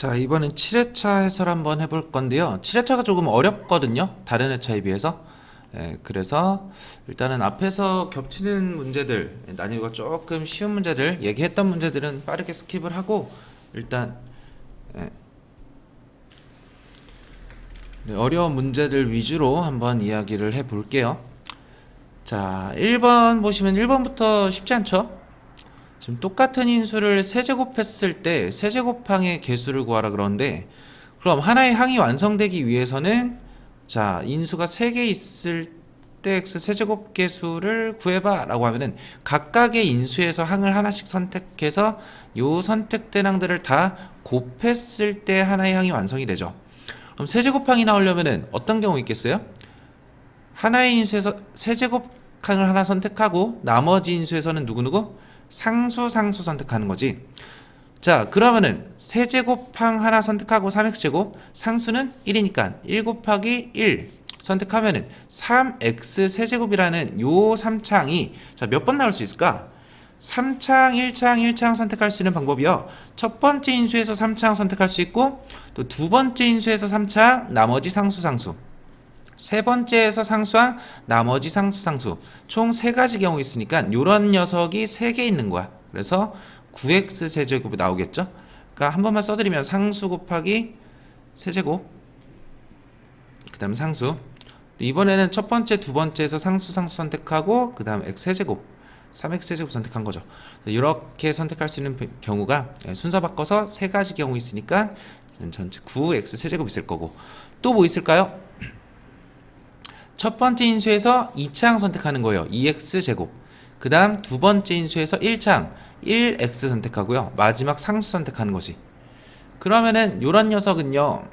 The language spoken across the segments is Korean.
자, 이번엔 7회차 해설 한번 해볼 건데요. 7회차가 조금 어렵거든요. 다른 회차에 비해서. 그래서 일단은 앞에서 겹치는 문제들, 난이도가 조금 쉬운 문제들, 얘기했던 문제들은 빠르게 스킵을 하고 일단 어려운 문제들 위주로 한번 이야기를 해볼게요. 자, 1번 보시면 1번부터 쉽지 않죠? 지금 똑같은 인수를 세제곱했을 때 세제곱항의 개수를 구하라 그러는데, 그럼 하나의 항이 완성되기 위해서는 자, 인수가 3개 있을 때 x 세제곱 개수를 구해봐 라고 하면은 각각의 인수에서 항을 하나씩 선택해서 요 선택된 항들을 다 곱했을 때 하나의 항이 완성이 되죠. 그럼 세제곱항이 나오려면은 어떤 경우 있겠어요? 하나의 인수에서 세제곱항을 하나 선택하고 나머지 인수에서는 누구누구? 상수 선택하는 거지. 자, 그러면은 세제곱항 하나 선택하고 3x제곱, 상수는 1이니까 1 곱하기 1 선택하면은 3x 세제곱이라는 요 3창이 자, 몇 번 나올 수 있을까? 3창, 1창 선택할 수 있는 방법이요. 첫 번째 인수에서 3창 선택할 수 있고, 또 두 번째 인수에서 3창, 나머지 상수. 세 번째에서 상수항, 나머지 상수. 총 세 가지 경우 있으니까 요런 녀석이 3개 있는 거야. 그래서 9x 세제곱이 나오겠죠? 그러니까 한 번만 써드리면 상수 곱하기 세제곱, 그 다음 상수. 이번에는 첫 번째, 두 번째에서 상수 선택하고 그 다음 x 세제곱, 3x 세제곱 선택한 거죠. 이렇게 선택할 수 있는 경우가 순서 바꿔서 세 가지 경우 있으니까 전체 9x 세제곱 있을 거고, 또 뭐 있을까요? 첫 번째 인수에서 2창 선택하는 거예요. 2x 제곱. 그 다음 두 번째 인수에서 1창 1x 선택하고요. 마지막 상수 선택하는 거지. 그러면은 요런 녀석은요,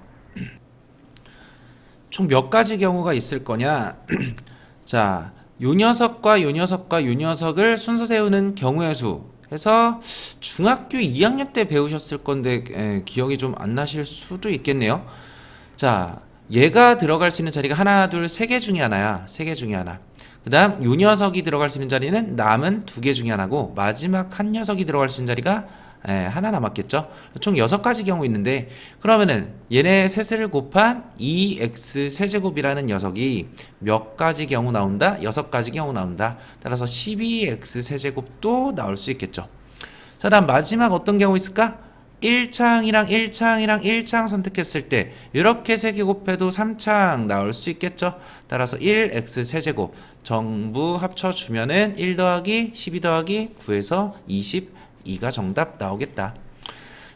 총 몇 가지 경우가 있을 거냐? 자, 요 녀석과 요 녀석과 요 녀석을 순서 세우는 경우의 수 해서 중학교 2학년 때 배우셨을 건데 기억이 좀 안 나실 수도 있겠네요. 자, 얘가 들어갈 수 있는 자리가 하나, 둘, 3개 중에 하나야. 3개 중에 하나. 그 다음 요 녀석이 들어갈 수 있는 자리는 남은 2개 중에 하나고, 마지막 한 녀석이 들어갈 수 있는 자리가 하나 남았겠죠. 총 6가지 경우 있는데, 그러면은 얘네 셋을 곱한 2x 세제곱이라는 녀석이 몇 가지 경우 나온다? 6가지 경우 나온다. 따라서 12x 세제곱도 나올 수 있겠죠. 자, 다음 마지막 어떤 경우 있을까? 1창 선택했을 때 이렇게 3개 곱해도 3창 나올 수 있겠죠. 따라서 1x 세제곱 전부 합쳐주면은 1 더하기 12 더하기 9에서 22가 정답 나오겠다.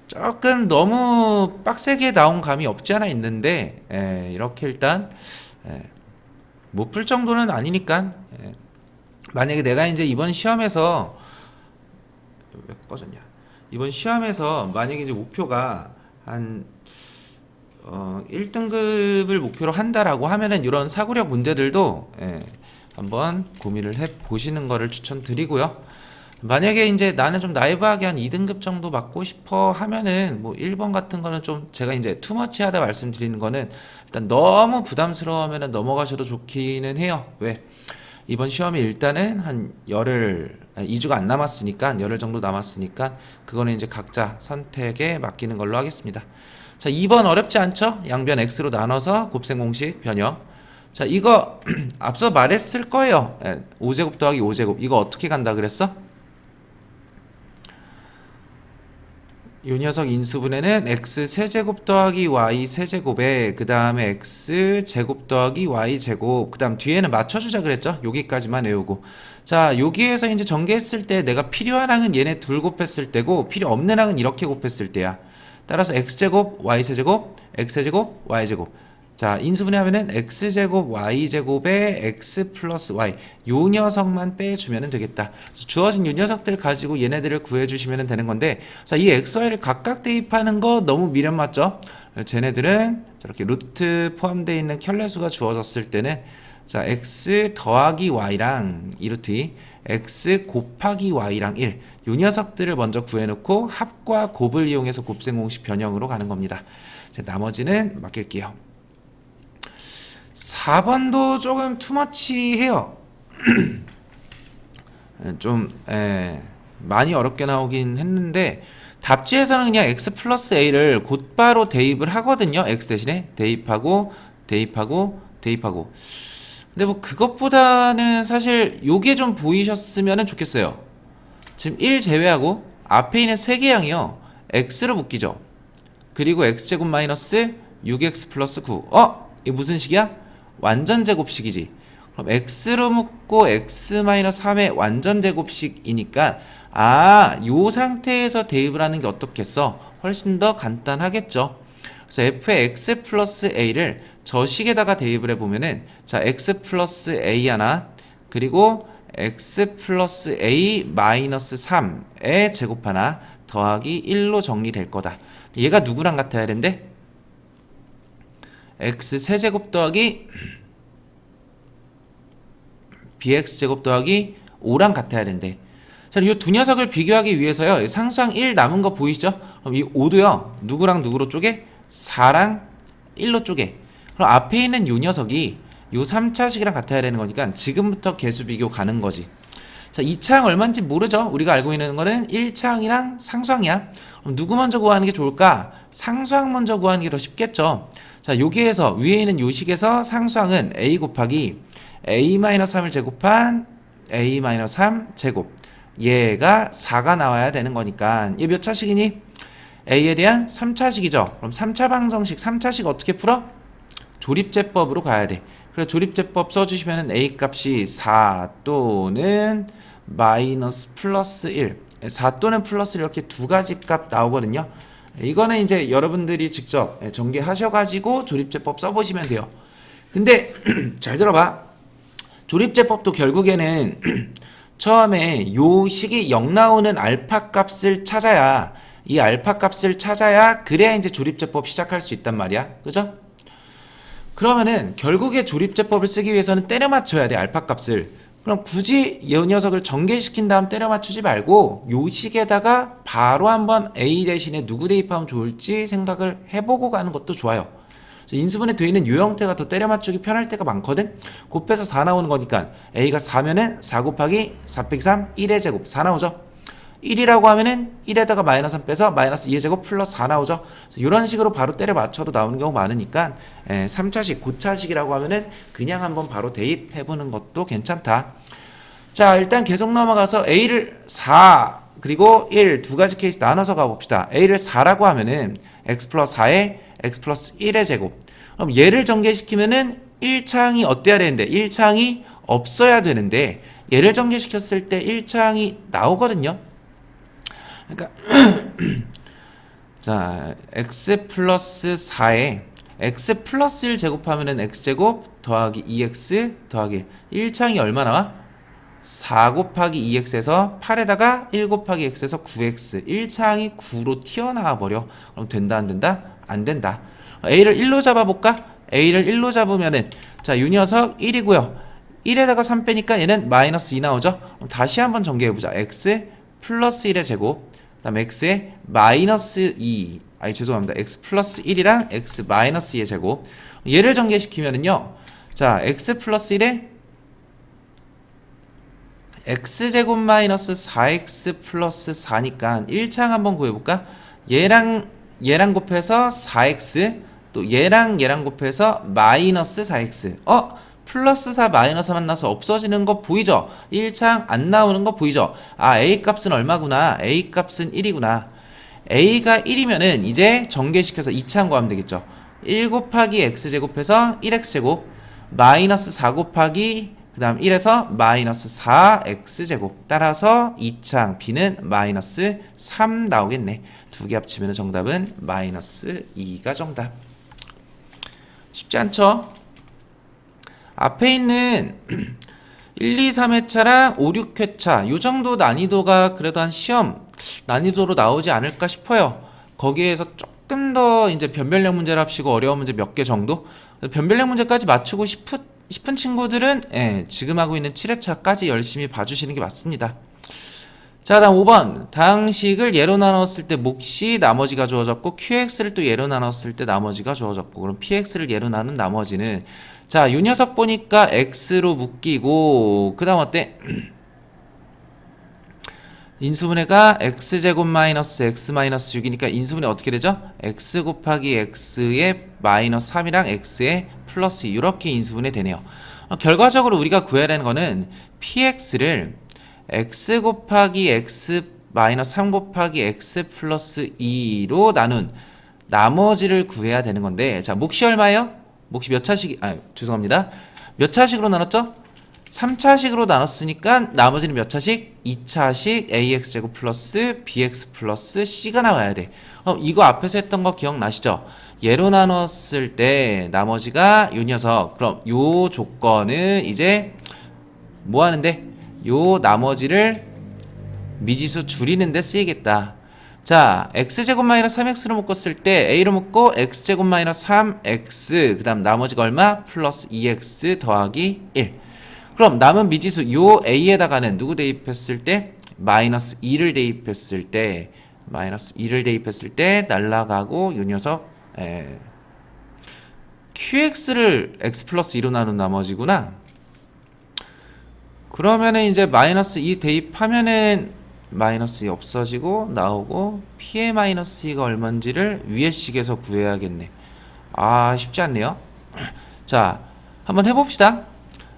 조금 너무 빡세게 나온 감이 없지 않아 있는데 이렇게 일단 못 풀 정도는 아니니까, 만약에 내가 이제 이번 시험에서 왜 꺼졌냐? 이번 시험에서 만약에 이제 목표가 한 1등급을 목표로 한다라고 하면은 이런 사고력 문제들도 한번 고민을 해 보시는 거를 추천드리고요. 만약에 이제 나는 좀 나이브하게 한 2등급 정도 맞고 싶어 하면은 뭐 1번 같은 거는 좀 제가 이제 투머치하다 말씀드리는 거는 일단 너무 부담스러워하면은 넘어가셔도 좋기는 해요. 왜? 이번 시험이 일단은 한 2주가 안 남았으니까, 열흘 정도 남았으니까, 그거는 이제 각자 선택에 맡기는 걸로 하겠습니다. 자, 2번 어렵지 않죠? 양변 x로 나눠서 곱셈 공식 변형. 자, 이거 앞서 말했을 거예요. 5제곱 더하기 5제곱. 이거 어떻게 간다 그랬어? 요 녀석 인수분해는 x 세제곱 더하기 y 세제곱에 그 다음에 x 제곱 더하기 y 제곱, 그 다음 뒤에는 맞춰주자 그랬죠? 여기까지만 외우고, 자, 여기에서 이제 전개했을 때 내가 필요한 항은 얘네 둘 곱했을 때고, 필요 없는 항은 이렇게 곱했을 때야. 따라서 x 제곱 y 세제곱 x 세제곱 y 제곱. 자, 인수분해하면은 x제곱 y제곱에 x 플러스 y 요 녀석만 빼주면 되겠다. 주어진 요 녀석들 가지고 얘네들을 구해주시면 되는 건데, 자, 이 x, y를 각각 대입하는 거 너무 미련 맞죠? 쟤네들은 저렇게 루트 포함되어 있는 켤레수가 주어졌을 때는 자, x 더하기 y랑 2루트 x 곱하기 y랑 1, 요 녀석들을 먼저 구해놓고 합과 곱을 이용해서 곱셈 공식 변형으로 가는 겁니다. 자, 나머지는 맡길게요. 4번도 조금 투머치해요. 좀 많이 어렵게 나오긴 했는데, 답지에서는 그냥 x 플러스 a를 곧바로 대입을 하거든요. x 대신에 대입하고 대입하고 대입하고. 근데 뭐 그것보다는 사실 요게 좀 보이셨으면 좋겠어요. 지금 1 제외하고 앞에 있는 세 개 양이요 x로 묶이죠. 그리고 x제곱 마이너스 6x 플러스 9. 이게 무슨 식이야? 완전 제곱식이지. 그럼 x로 묶고 x 마이너스 3의 완전 제곱식이니까 요 상태에서 대입을 하는 게 어떻겠어? 훨씬 더 간단하겠죠. 그래서 f의 x 플러스 a를 저 식에다가 대입을 해보면은 자 x 플러스 a 하나 그리고 x 플러스 a 마이너스 3의 제곱 하나 더하기 1로 정리될 거다. 얘가 누구랑 같아야 되는데? x 세제곱 더하기 bx제곱 더하기 5랑 같아야 된대. 자, 이 두 녀석을 비교하기 위해서요. 상수항 1 남은 거 보이시죠? 그럼 이 5도요. 누구랑 누구로 쪼개? 4랑 1로 쪼개. 그럼 앞에 있는 이 녀석이 이 3차식이랑 같아야 되는 거니까 지금부터 개수 비교 가는 거지. 자, 2차항 얼마인지 모르죠? 우리가 알고 있는 거는 1차항이랑 상수항이야. 그럼 누구 먼저 구하는 게 좋을까? 상수항 먼저 구하는 게 더 쉽겠죠. 자, 여기에서 위에 있는 요 식에서 상수항은 a 곱하기 a-3을 제곱한 a-3 제곱. 얘가 4가 나와야 되는 거니까 얘 몇 차식이니? a에 대한 3차식이죠. 그럼 3차 방정식 3차식 어떻게 풀어? 조립제법으로 가야 돼. 그래서 조립제법 써주시면 a 값이 4 또는 마이너스 플러스 1 4 또는 플러스 1 이렇게 두 가지 값 나오거든요. 이거는 이제 여러분들이 직접 전개하셔가지고 조립제법 써보시면 돼요. 근데 잘 들어봐. 조립제법도 결국에는 처음에 요 식이 0 나오는 알파 값을 찾아야 이 알파 값을 찾아야 그래야 이제 조립제법 시작할 수 있단 말이야. 그죠? 그러면은 결국에 조립제법을 쓰기 위해서는 때려 맞춰야 돼. 알파 값을. 그럼 굳이 이 녀석을 전개시킨 다음 때려 맞추지 말고 요 식에다가 바로 한번 a 대신에 누구 대입하면 좋을지 생각을 해보고 가는 것도 좋아요. 인수분해 되어 있는 요 형태가 더 때려 맞추기 편할 때가 많거든. 곱해서 4 나오는 거니까 a가 4면은 4 곱하기 4 빼기 3 1의 제곱 4 나오죠. 1이라고 하면은 1에다가 마이너스 3 빼서 마이너스 2의 제곱 플러스 4 나오죠. 이런 식으로 바로 때려 맞춰도 나오는 경우 많으니까 3차식 고차식이라고 하면은 그냥 한번 바로 대입해보는 것도 괜찮다. 자, 일단 계속 넘어가서 a를 4 그리고 1 두 가지 케이스 나눠서 가봅시다. a를 4라고 하면은 x 플러스 4에 x 플러스 1의 제곱. 그럼 얘를 전개시키면은 1차항이 어때야 되는데 1차항이 없어야 되는데 얘를 전개시켰을 때 1차항이 나오거든요. 그러니까 자 x 플러스 4에 x 플러스 1 제곱하면은 x제곱 더하기 2x 더하기 1차항이 얼마 나와? 4 곱하기 2x에서 8에다가 1 곱하기 x에서 9x 1차항이 9로 튀어나와 버려. 그럼 된다 안 된다? 안 된다. a를 1로 잡아볼까? a를 1로 잡으면은 자, 이 녀석 1이고요 1에다가 3 빼니까 얘는 마이너스 2 나오죠. 그럼 다시 한번 전개해보자. x 플러스 1의 제곱 그 다음 x에 마이너스 2 죄송합니다. x 플러스 1이랑 x 마이너스 2의 제곱 얘를 전개시키면은요 자 x 플러스 1에 x제곱 마이너스 4x 플러스 4니까 1차항 한번 구해볼까? 얘랑 곱해서 4x 또 얘랑 곱해서 마이너스 4x 플러스 4 마이너스 4 만나서 없어지는 거 보이죠? 1차항 안 나오는 거 보이죠? a 값은 얼마구나? a 값은 1이구나. a가 1이면은 이제 전개시켜서 2차항 구하면 되겠죠. 1 곱하기 x제곱해서 1x제곱 마이너스 4 곱하기 그 다음 1에서 마이너스 4x제곱 따라서 2차항 b는 마이너스 3 나오겠네. 두 개 합치면 정답은 마이너스 2가 정답. 쉽지 않죠? 앞에 있는 1, 2, 3회차랑 5, 6회차 요 정도 난이도가 그래도 한 시험 난이도로 나오지 않을까 싶어요. 거기에서 조금 더 이제 변별력 문제를 합치고 어려운 문제 몇 개 정도 변별력 문제까지 맞추고 싶은 친구들은 지금 하고 있는 7회차까지 열심히 봐주시는 게 맞습니다. 자, 다음 5번 다항식을 예로 나눴을 때 몫이 나머지가 주어졌고 qx를 또 예로 나눴을 때 나머지가 주어졌고 그럼 px를 예로 나눈 나머지는 자, 이 녀석 보니까 x로 묶이고 그 다음 어때? 인수분해가 x제곱 마이너스 x 마이너스 6이니까 인수분해 어떻게 되죠? x 곱하기 x의 마이너스 3이랑 x의 플러스 2 이렇게 인수분해 되네요. 결과적으로 우리가 구해야 되는 거는 px를 x 곱하기 x 마이너스 3 곱하기 x 플러스 2로 나눈 나머지를 구해야 되는 건데, 자, 몫이 얼마예요? 몫이 몇 차식, 죄송합니다. 몇 차식으로 나눴죠? 3차식으로 나눴으니까 나머지는 몇 차식? 2차식 ax제곱 플러스 bx 플러스 c가 나와야 돼. 이거 앞에서 했던 거 기억나시죠? 얘로 나눴을 때 나머지가 요 녀석. 그럼 요 조건은 이제 뭐 하는데? 요 나머지를 미지수 줄이는 데 쓰이겠다. 자, x제곱 마이너스 3x로 묶었을 때 a로 묶고 x제곱 마이너스 3x 그 다음 나머지가 얼마? 플러스 2x 더하기 1. 그럼 남은 미지수 요 a에다가는 누구 대입했을 때? 마이너스 2를 대입했을 때 날라가고 요 녀석 qx를 x 플러스 2로 나눈 나머지구나. 그러면은 이제 마이너스 2 대입하면은 마이너스 2 없어지고 나오고 p의 마이너스 2가 얼마인지를 위의 식에서 구해야겠네. 쉽지 않네요. 자, 한번 해봅시다.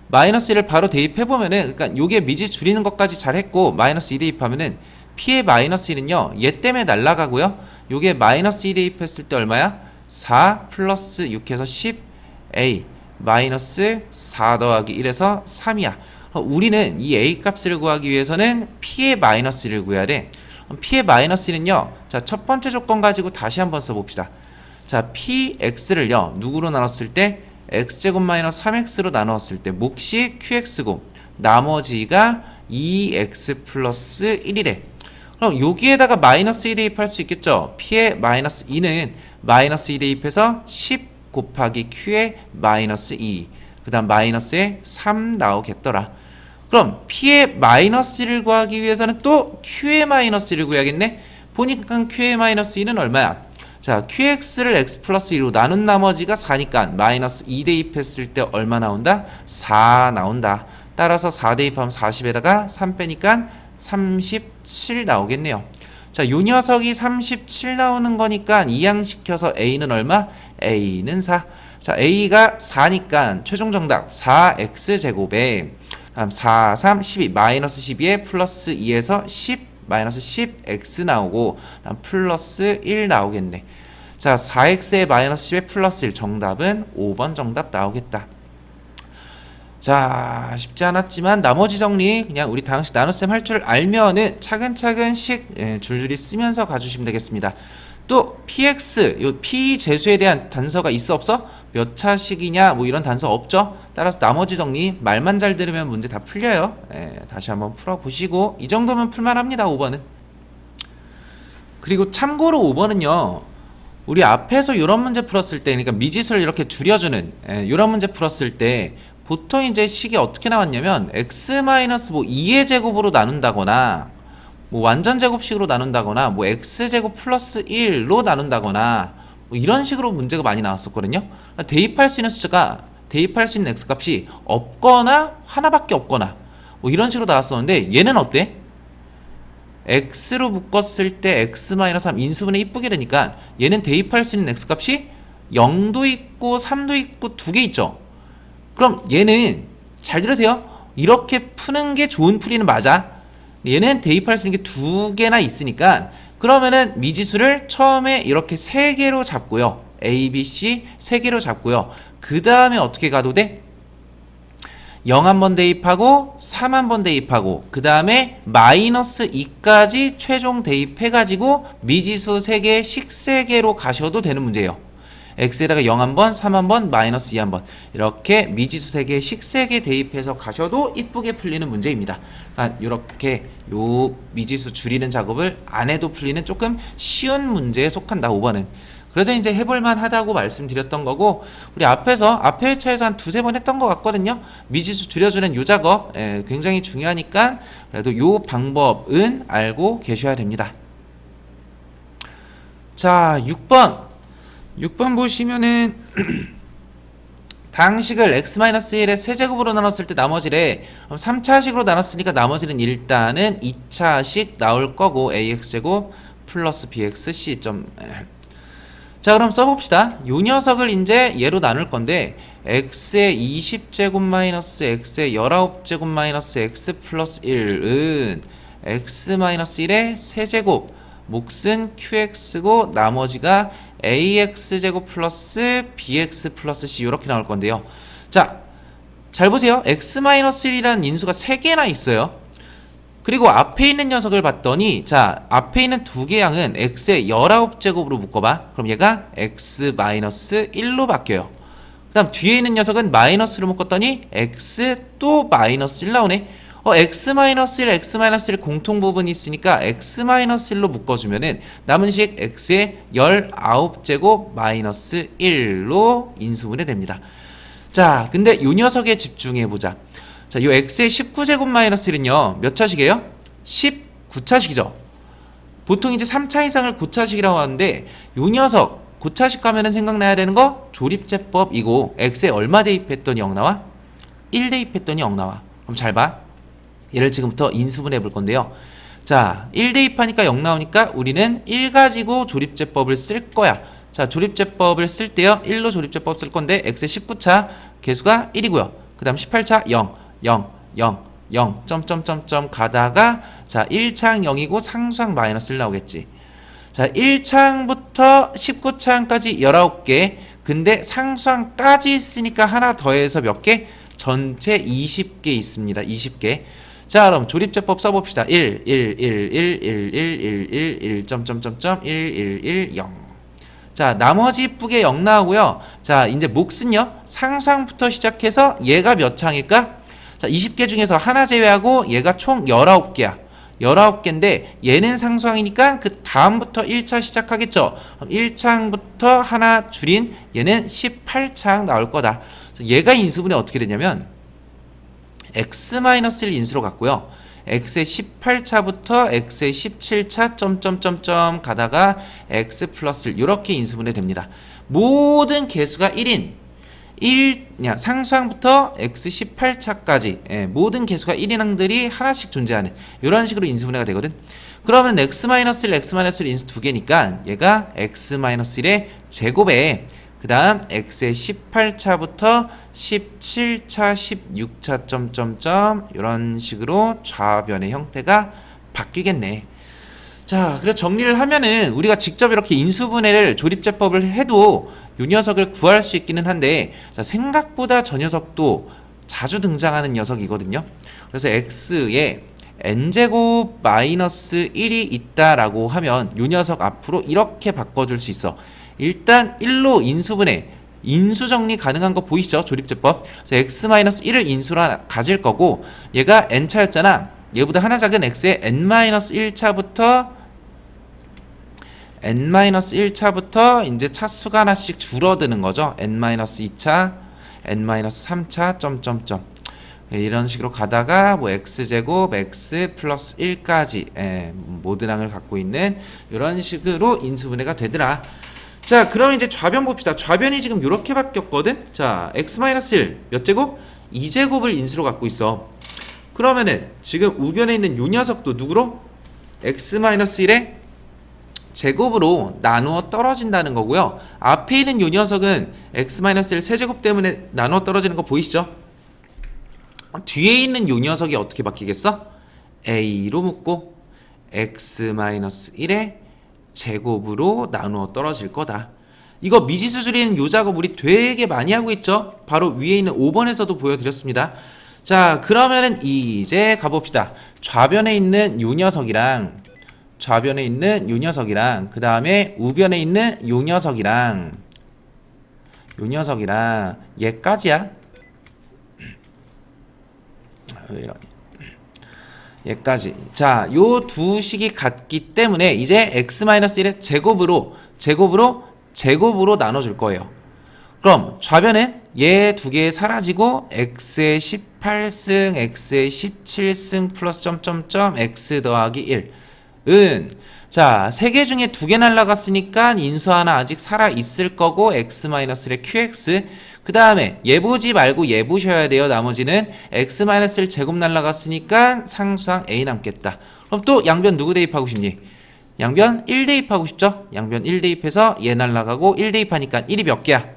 마이너스 1을 바로 대입해보면은, 그러니까 요게 미지 줄이는 것까지 잘 했고, 마이너스 2 대입하면은, p의 마이너스 1은요, 얘 때문에 날라가고요. 요게 마이너스 2 대입했을 때 얼마야? 4 플러스 6해서 10, a, 마이너스 4 더하기 1에서 3이야. 우리는 이 a 값을 구하기 위해서는 p의 마이너스 1을 구해야 돼. p의 마이너스 1은요, 자, 첫 번째 조건 가지고 다시 한번 써봅시다. 자, px를요, 누구로 나눴을 때? x제곱 마이너스 3x로 나누었을 때 몫이 qx고 나머지가 2x 플러스 1이래. 그럼 여기에다가 마이너스 2 대입할 수 있겠죠? p의 마이너스 2는 마이너스 2 대입해서 10 곱하기 q의 마이너스 2 그 다음 마이너스에 3 나오겠더라. 그럼 p의 마이너스 1을 구하기 위해서는 또 q의 마이너스 1을 구해야겠네. 보니까 q의 마이너스 2는 얼마야? 자, qx를 x 플러스 2로 나눈 나머지가 4니까 마이너스 2 대입했을 때 얼마 나온다? 4 나온다. 따라서 4 대입하면 40에다가 3 빼니까 37 나오겠네요. 자, 요 녀석이 37 나오는 거니까 이항시켜서 a는 얼마? a는 4. 자, a가 4니까 최종 정답 4x제곱에 4, 3, 12 마이너스 12에 플러스 2에서 10 마이너스 10x 나오고 플러스 1 나오겠네. 자, 4x에 마이너스 10에 플러스 1 정답은 5번 정답 나오겠다. 자, 쉽지 않았지만 나머지 정리 그냥 우리 당시 나눗셈 할 줄 알면은 차근차근씩 줄줄이 쓰면서 가주시면 되겠습니다. 또 px, 요 p 재수에 대한 단서가 있어 없어? 몇 차식이냐 뭐 이런 단서 없죠? 따라서 나머지 정리 말만 잘 들으면 문제 다 풀려요. 다시 한번 풀어보시고 이 정도면 풀만합니다. 5번은. 그리고 참고로 5번은요. 우리 앞에서 이런 문제 풀었을 때, 그러니까 미지수를 이렇게 줄여주는 이런 문제 풀었을 때 보통 이제 식이 어떻게 나왔냐면 x-2의 제곱으로 나눈다거나 뭐 완전 제곱식으로 나눈다거나 뭐 x제곱 플러스 1로 나눈다거나 뭐 이런 식으로 문제가 많이 나왔었거든요. 대입할 수 있는 숫자가 대입할 수 있는 x값이 없거나 하나밖에 없거나 뭐 이런 식으로 나왔었는데 얘는 어때? x로 묶었을 때 x-3 인수분해 이쁘게 되니까 얘는 대입할 수 있는 x값이 0도 있고 3도 있고 두 개 있죠. 그럼 얘는 잘 들으세요. 이렇게 푸는 게 좋은 풀이는 맞아. 얘는 대입할 수 있는 게 두 개나 있으니까 그러면은 미지수를 처음에 이렇게 세 개로 잡고요. A, B, C 세 개로 잡고요. 그 다음에 어떻게 가도 돼? 0 한번 대입하고 3 한번 대입하고 그 다음에 마이너스 2까지 최종 대입해가지고 미지수 3개, 식 3개로 가셔도 되는 문제예요. x에다가 0 한번, 3 한번, 마이너스 2 한번 이렇게 미지수 3개, 식 3개 대입해서 가셔도 이쁘게 풀리는 문제입니다. 이렇게 요 미지수 줄이는 작업을 안 해도 풀리는 조금 쉬운 문제에 속한다. 5번은. 그래서 이제 해볼만 하다고 말씀드렸던 거고 우리 앞에 회차에서 한 두세 번 했던 것 같거든요. 미지수 줄여주는 요 작업 굉장히 중요하니까 그래도 요 방법은 알고 계셔야 됩니다. 자, 6번 보시면은 다항식을 x-1의 세제곱으로 나눴을 때 나머지래. 그럼 3차식으로 나눴으니까 나머지는 일단은 2차식 나올 거고 ax제곱 플러스 bxc 점. 자, 그럼 써봅시다. 요 녀석을 이제 얘로 나눌 건데 x의 20제곱 마이너스 x의 19제곱 마이너스 x 플러스 1은 x-1의 세제곱 몫은 qx고 나머지가 ax제곱 플러스 bx 플러스 c 이렇게 나올 건데요. 자, 잘 보세요. x-1이라는 인수가 3개나 있어요. 그리고 앞에 있는 녀석을 봤더니 자, 앞에 있는 두 개 양은 x의 19제곱으로 묶어봐. 그럼 얘가 x-1로 바뀌어요. 그 다음 뒤에 있는 녀석은 마이너스로 묶었더니 x 또 마이너스 1 나오네. x-1, x-1 공통 부분이 있으니까 x-1로 묶어주면은 남은 식 x의 19제곱 마이너스 1로 인수분해 됩니다. 자, 근데 요 녀석에 집중해보자. 자, 요 x의 19제곱 마이너스 1은요, 몇 차식이에요? 19차식이죠. 보통 이제 3차 이상을 고차식이라고 하는데, 요 녀석, 고차식 가면은 생각나야 되는 거? 조립제법이고, x에 얼마 대입했더니 0 나와? 1 대입했더니 0 나와. 그럼 잘 봐. 얘를 지금부터 인수분해 볼 건데요. 자, 1 대입하니까 0 나오니까 우리는 1 가지고 조립제법을 쓸 거야. 자, 조립제법을 쓸 때요, 1로 조립제법 쓸 건데, x의 19차 개수가 1이고요. 그 다음 18차 0. 0, 0, 0, 점점점점 가다가 자 1창 0이고 상수항 마이너스 1 나오겠지. 자 1창부터 19창까지 19개 근데 상수항까지 있으니까 하나 더해서 몇 개? 전체 20개 있습니다. 20개. 자 그럼 조립제법 써봅시다. 1, 1, 1, 1, 1, 1, 1, 1, 1, 점점점점 1, 1, 1, 0. 자 나머지 이쁘게 0 나오고요. 자 이제 몫은요 상수항부터 시작해서 얘가 몇 창일까? 자, 20개 중에서 하나 제외하고 얘가 총 19개야. 19개인데 얘는 상수항이니까 그 다음부터 1차 시작하겠죠. 그럼 1창부터 하나 줄인 얘는 18창 나올 거다. 얘가 인수분해 어떻게 되냐면 x-1 인수로 갔고요. x의 18차부터 x의 17차 점점점점 가다가 x 플러스 1 이렇게 인수분해 됩니다. 모든 개수가 1인 상수항부터 x18차까지 모든 개수가 1인 항들이 하나씩 존재하는 이런 식으로 인수분해가 되거든. 그러면 x-1, x-1 인수 두 개니까 얘가 x-1의 제곱에 그 다음 x의 18차부터 17차, 16차 점점점 이런 식으로 좌변의 형태가 바뀌겠네. 자, 그래서 정리를 하면은 우리가 직접 이렇게 인수분해를 조립제법을 해도 이 녀석을 구할 수 있기는 한데 자, 생각보다 저 녀석도 자주 등장하는 녀석이거든요. 그래서 x에 n제곱 마이너스 1이 있다라고 하면 이 녀석 앞으로 이렇게 바꿔줄 수 있어. 일단 1로 인수분해 인수정리 가능한 거 보이시죠? 조립제법. 그래서 x-1을 인수로 하나 가질 거고 얘가 n차였잖아. 얘보다 하나 작은 x의 n-1차부터 이제 차수가 하나씩 줄어드는 거죠. n-2차, n-3차, 점점점. 이런 식으로 가다가 뭐 x제곱, x 플러스 1까지 모든 항을 갖고 있는 이런 식으로 인수분해가 되더라. 자, 그럼 이제 좌변 봅시다. 좌변이 지금 이렇게 바뀌었거든. 자, x-1 몇 제곱? 2제곱을 인수로 갖고 있어. 그러면은 지금 우변에 있는 요 녀석도 누구로? x-1의 제곱으로 나누어 떨어진다는 거고요. 앞에 있는 요 녀석은 x-1 세제곱 때문에 나누어 떨어지는 거 보이시죠? 뒤에 있는 요 녀석이 어떻게 바뀌겠어? a로 묶고 x-1의 제곱으로 나누어 떨어질 거다. 이거 미지수 줄이는 요 작업 우리 되게 많이 하고 있죠? 바로 위에 있는 5번에서도 보여드렸습니다. 자, 그러면은 이제 가봅시다. 좌변에 있는 요 녀석이랑 그 다음에 우변에 있는 요 녀석이랑 얘까지야. 얘까지. 자, 요 두 식이 같기 때문에 이제 x-1의 제곱으로 나눠줄 거예요. 그럼 좌변은 얘 두 개 사라지고 x의 18승, x의 17승 플러스 점점점 x 더하기 1은 자, 세 개 중에 두 개 날라갔으니까 인수 하나 아직 살아 있을 거고 x-의 qx 그 다음에 얘 보지 말고 얘 보셔야 돼요. 나머지는 x-1 제곱 날라갔으니까 상수항 a 남겠다. 그럼 또 양변 누구 대입하고 싶니? 양변 1 대입하고 싶죠? 양변 1 대입해서 얘 날라가고 1 대입하니까 1이 몇 개야?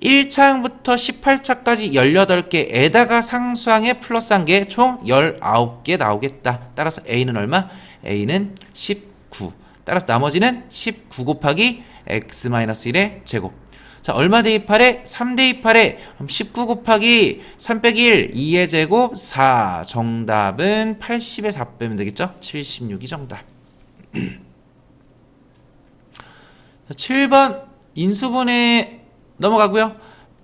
1차항부터 18차까지 18개에다가 상수항에 플러스한 게 총 19개 나오겠다. 따라서 A는 얼마? A는 19. 따라서 나머지는 19 곱하기 x-1의 제곱. 자, 얼마 대입하래? 3 대입하래. 그럼 19 곱하기 3 빼기 1, 2의 제곱 4. 정답은 80에 4 빼면 되겠죠? 76이 정답. 7번 인수분해 넘어가고요.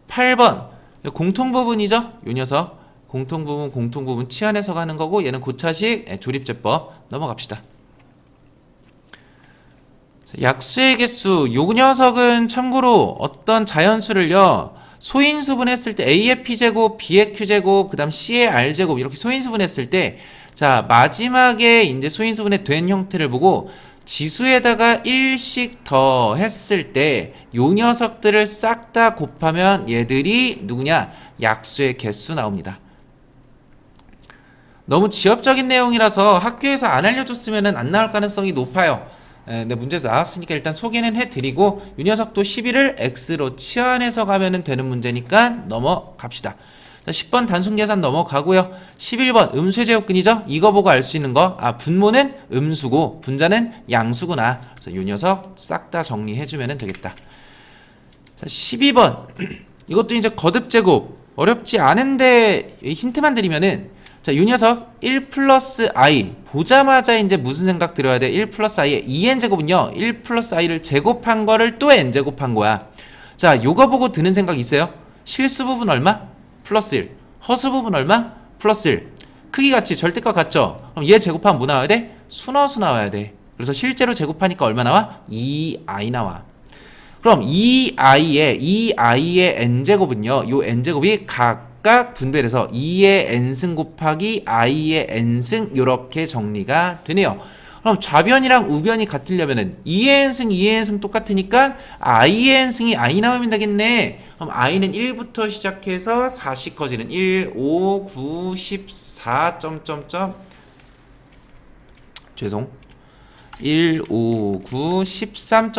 8번 공통부분이죠. 요 녀석 공통부분 치환해서 가는 거고 얘는 고차식 조립제법 넘어갑시다. 약수의 개수 요 녀석은 참고로 어떤 자연수를요 소인수분 했을 때 A의 P제곱, B의 Q제곱, 그 다음 C의 R제곱 이렇게 소인수분 했을 때 자 마지막에 이제 소인수분의 된 형태를 보고 지수에다가 1씩 더 했을 때 요 녀석들을 싹 다 곱하면 얘들이 누구냐? 약수의 개수 나옵니다. 너무 지엽적인 내용이라서 학교에서 안 알려줬으면 안 나올 가능성이 높아요. 근데 문제에서 나왔으니까 일단 소개는 해드리고 이 녀석도 11을 x로 치환해서 가면 되는 문제니까 넘어갑시다. 자, 10번 단순계산 넘어가고요. 11번 음수의 제곱근이죠. 이거 보고 알 수 있는 거 분모는 음수고 분자는 양수구나. 그래서 이 녀석 싹 다 정리해주면 되겠다. 자, 12번 이것도 이제 거듭제곱 어렵지 않은데 힌트만 드리면은 자, 이 녀석 1 플러스 i 보자마자 이제 무슨 생각 들어야 돼? 1 플러스 i의 2n제곱은요 1 플러스 i를 제곱한 거를 또 n제곱한 거야. 자, 요거 보고 드는 생각 있어요? 실수 부분 얼마? 플러스 1. 허수 부분 얼마? 플러스 1. 크기 같이 절대값 같죠? 그럼 얘 제곱하면 뭐 나와야 돼? 순허수 나와야 돼. 그래서 실제로 제곱하니까 얼마 나와? 2i 나와. 그럼 2i의 n제곱은요 요 n제곱이 각각 분배해서 2의 n승 곱하기 i의 n승 요렇게 정리가 되네요. 그럼 좌변이랑 우변이 같으려면은 2의 n승 2의 n승 똑같으니까 i의 n승이 i 나오면 되겠네. 그럼 i는 1부터 시작해서 4씩 커지는 1, 5, 9, 14 죄송 1, 5, 9, 13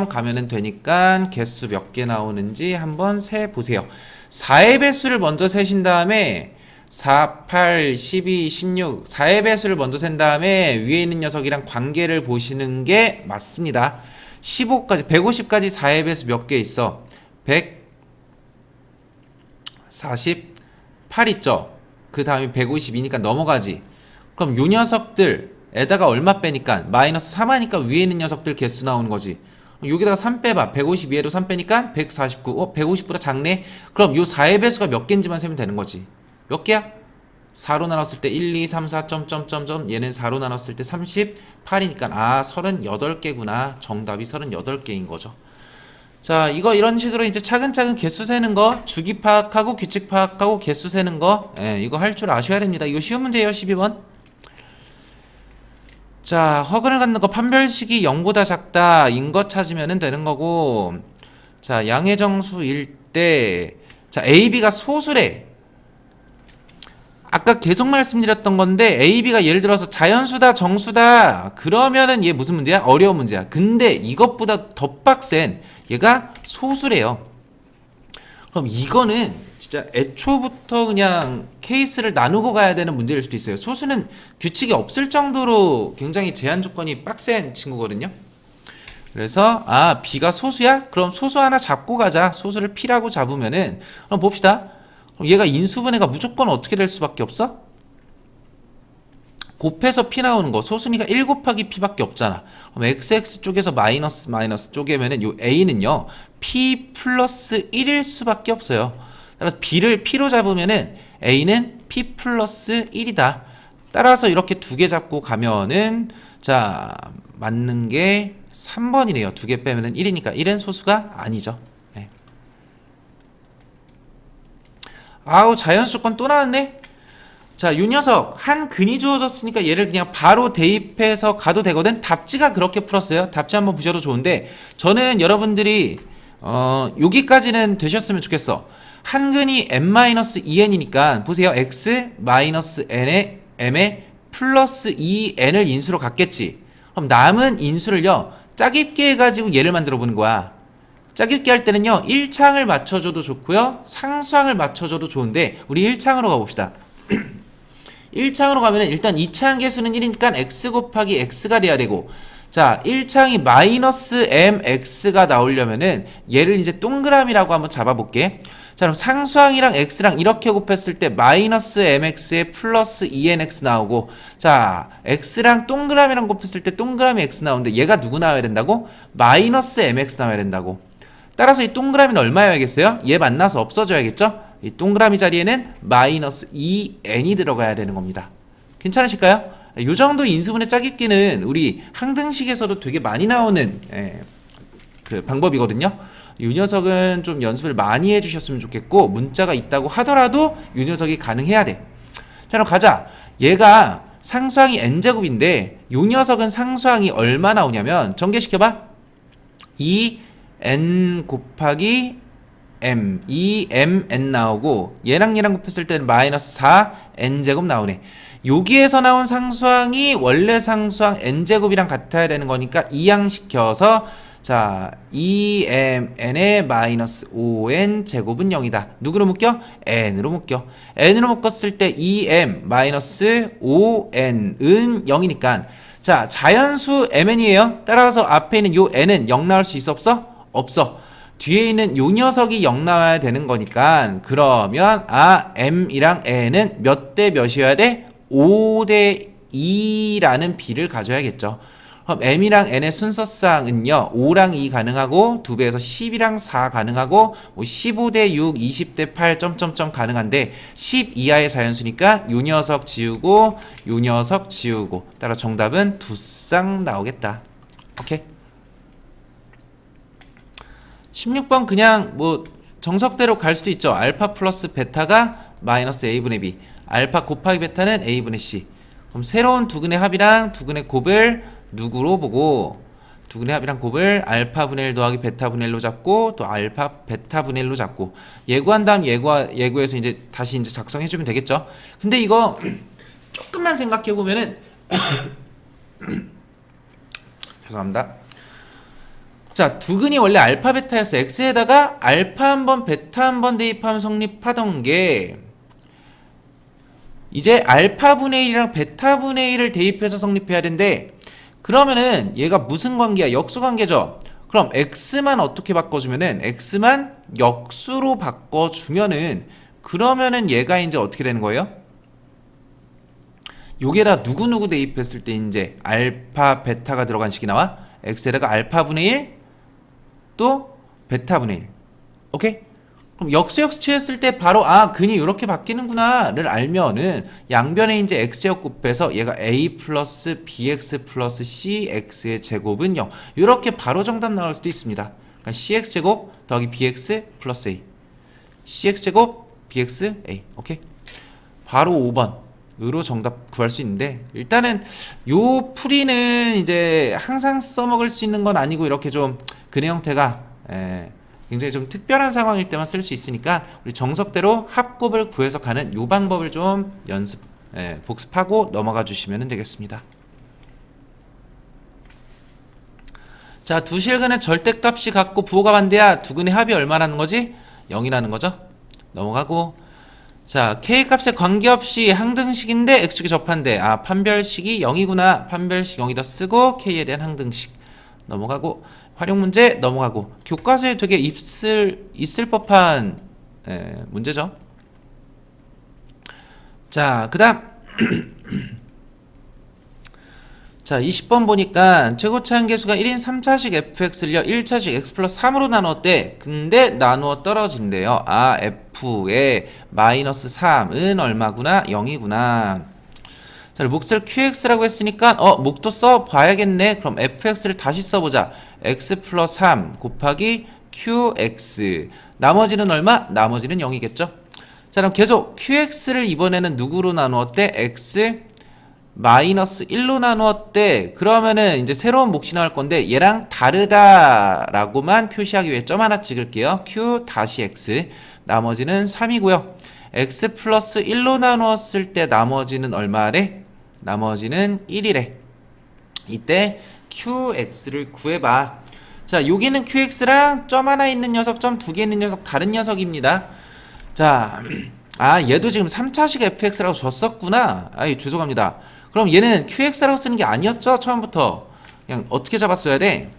가면은 되니까 개수 몇 개 나오는지 한번 세보세요. 4의 배수를 먼저 세신 다음에 4, 8, 12, 16 4의 배수를 먼저 센 다음에 위에 있는 녀석이랑 관계를 보시는 게 맞습니다. 15까지 150까지 4의 배수 몇 개 있어? 148 있죠? 그 다음에 152니까 넘어가지. 그럼 요 녀석들에다가 얼마 빼니까 마이너스 3 하니까 위에 있는 녀석들 개수 나오는 거지. 여기다가 3 빼봐. 152에도 3 빼니까 149. 150보다 작네. 그럼 요 4의 배수가 몇 개인지만 세면 되는 거지. 몇 개야? 4로 나눴을 때 1, 2, 3, 4 얘는 4로 나눴을 때 38이니까 38개구나. 정답이 38개인 거죠. 자, 이거 이런 식으로 이제 차근차근 개수 세는 거, 주기 파악하고 규칙 파악하고 개수 세는 거, 이거 할 줄 아셔야 됩니다. 이거 쉬운 문제예요. 12번. 자, 허근을 갖는 거 판별식이 0보다 작다 인 거 찾으면 되는 거고, 자, 양의 정수일 때, 자, AB가 소수래. 아까 계속 말씀드렸던 건데 AB가 예를 들어서 자연수다 정수다 그러면은 얘 무슨 문제야? 어려운 문제야. 근데 이것보다 더 빡센 얘가 소수래요. 그럼 이거는 진짜 애초부터 그냥 케이스를 나누고 가야 되는 문제일 수도 있어요. 소수는 규칙이 없을 정도로 굉장히 제한 조건이 빡센 친구거든요. 그래서 B가 소수야? 그럼 소수 하나 잡고 가자. 소수를 P라고 잡으면은 그럼 봅시다. 그럼 얘가 인수분해가 무조건 어떻게 될 수밖에 없어? 곱해서 P 나오는 거 소수니까 1 곱하기 P밖에 없잖아. 그럼 XX 쪽에서 마이너스 쪼개면은 요 A는요 P 플러스 1일 수밖에 없어요. 따라서 B를 P로 잡으면은 A는 P 플러스 1이다. 따라서 이렇게 두 개 잡고 가면은 자 맞는 게 3번이네요. 두 개 빼면은 1이니까 1은 소수가 아니죠. 네. 아우 자연수 조건 또 나왔네. 자, 요 녀석 한 근이 주어졌으니까 얘를 그냥 바로 대입해서 가도 되거든. 답지가 그렇게 풀었어요. 답지 한번 보셔도 좋은데 저는 여러분들이 여기까지는 되셨으면 좋겠어. 한근이 n-2n이니까 보세요. x-n에 m에 플러스 2n을 인수로 갖겠지. 그럼 남은 인수를요 짜깁기 해가지고 얘를 만들어 보는 거야. 짜깁기 할 때는요 1창을 맞춰줘도 좋고요 상수항을 맞춰줘도 좋은데 우리 1창으로 가봅시다. 1창으로 가면은 일단 2창 계수는 1이니까 x 곱하기 x가 돼야 되고, 자 1창이 마이너스 mx가 나오려면은 얘를 이제 동그라미라고 한번 잡아볼게. 자 그럼 상수항이랑 x랑 이렇게 곱했을 때 마이너스 mx에 플러스 2nx 나오고, 자 x랑 동그라미랑 곱했을 때 동그라미 x 나오는데 얘가 누구 나와야 된다고? 마이너스 mx 나와야 된다고. 따라서 이 동그라미는 얼마여야겠어요? 얘 만나서 없어져야겠죠? 이 동그라미 자리에는 마이너스 2n이 들어가야 되는 겁니다. 괜찮으실까요? 이 정도 인수분해 짜깁기는 우리 항등식에서도 되게 많이 나오는 그 방법이거든요. 이 녀석은 좀 연습을 많이 해주셨으면 좋겠고, 문자가 있다고 하더라도 이 녀석이 가능해야 돼. 자 그럼 가자. 얘가 상수항이 n제곱인데 이 녀석은 상수항이 얼마 나오냐면, 전개시켜봐. 2n 곱하기 m, 2mn 나오고, 얘랑 얘랑 곱했을 때는 마이너스 4n제곱 나오네. 여기에서 나온 상수항이 원래 상수항 n제곱이랑 같아야 되는 거니까 이항시켜서, 자 2mn의 마이너스 5n 제곱은 0이다. 누구로 묶여? n으로 묶여. n으로 묶었을 때 2m 마이너스 5n은 0이니까, 자 자연수 mn이에요. 따라서 앞에 있는 요 n은 0 나올 수 있어 없어? 없어. 뒤에 있는 요 녀석이 0 나와야 되는 거니까, 그러면 m이랑 n은 몇 대 몇이어야 돼? 5대 2라는 비를 가져야겠죠. 그럼 m이랑 n의 순서상은요 5랑 2 가능하고, 2배에서 10이랑 4 가능하고, 15대 6, 20대 8 점점점 가능한데 10 이하의 자연수니까 요 녀석 지우고 요 녀석 지우고, 따라 정답은 두 쌍 나오겠다. 오케이. 16번 그냥 뭐 정석대로 갈 수도 있죠. 알파 플러스 베타가 마이너스 a분의 b, 알파 곱하기 베타는 a분의 c. 그럼 새로운 두근의 합이랑 두근의 곱을 누구로 보고, 두근의 합이랑 곱을 알파분의 1 더하기 베타분의 1로 잡고, 또 알파 베타분의 1로 잡고, 예고한 다음 예고해서 이제 다시 이제 작성해주면 되겠죠. 근데 이거 조금만 생각해보면은 죄송합니다. 자 두근이 원래 알파 베타였어. x에다가 알파 한번 베타 한번 대입하면 성립하던 게, 이제 알파분의 1이랑 베타분의 1을 대입해서 성립해야 되는데, 그러면은 얘가 무슨 관계야? 역수 관계죠. 그럼 x만 어떻게 바꿔주면은, x만 역수로 바꿔주면은, 그러면은 얘가 이제 어떻게 되는 거예요? 요게다 누구누구 대입했을 때 이제 알파 베타가 들어간 식이 나와. x에다가 알파분의 1 또 베타분의 1. 오케이? 그럼 역수 취했을 때 바로 근이 이렇게 바뀌는구나를 알면은, 양변에 이제 x제곱 곱해서 얘가 a 플러스 bx 플러스 cx의 제곱은 0. 이렇게 바로 정답 나올 수도 있습니다. 그러니까 cx제곱 더하기 bx 플러스 a, cx제곱 bx a. 오케이? 바로 5번으로 정답 구할 수 있는데, 일단은 요 풀이는 이제 항상 써먹을 수 있는 건 아니고, 이렇게 좀 근해 형태가 굉장히 좀 특별한 상황일 때만 쓸 수 있으니까 우리 정석대로 합곱을 구해서 가는 요 방법을 좀 복습하고 넘어가 주시면 되겠습니다. 자, 두 실근의 절대값이 같고 부호가 반대야. 두근의 합이 얼마라는 거지? 0이라는 거죠. 넘어가고, 자 k값에 관계없이 항등식인데 x축에 접한대. 판별식이 0이구나. 판별식 0이다 쓰고 k에 대한 항등식 넘어가고, 활용 문제 넘어가고. 교과서에 되게 있을 법한 문제죠. 자 그 다음 자 20번 보니까 최고차 한계수가 1인 3차식 fx를요 1차식 x 플러스 3으로 나눴대. 근데 나누어 떨어진대요. f의 마이너스 3은 얼마구나? 0이구나. 자, 몫을 qx라고 했으니까 목도 써봐야겠네. 그럼 fx를 다시 써보자. x 플러스 3 곱하기 qx, 나머지는 얼마? 나머지는 0이겠죠. 자 그럼 계속 qx를 이번에는 누구로 나누었대? x 마이너스 1로 나누었대. 그러면은 이제 새로운 몫이 나올 건데 얘랑 다르다라고만 표시하기 위해 점 하나 찍을게요. q 다시 x. 나머지는 3이고요. x 플러스 1로 나누었을 때 나머지는 얼마래? 나머지는 1이래. 이때 qx를 구해봐. 자, 여기는 qx랑 점 하나 있는 녀석, 점 두 개 있는 녀석 다른 녀석입니다. 자, 얘도 지금 3차식 fx라고 줬었구나. 아이, 죄송합니다. 그럼 얘는 qx라고 쓰는 게 아니었죠? 처음부터. 그냥 어떻게 잡았어야 돼?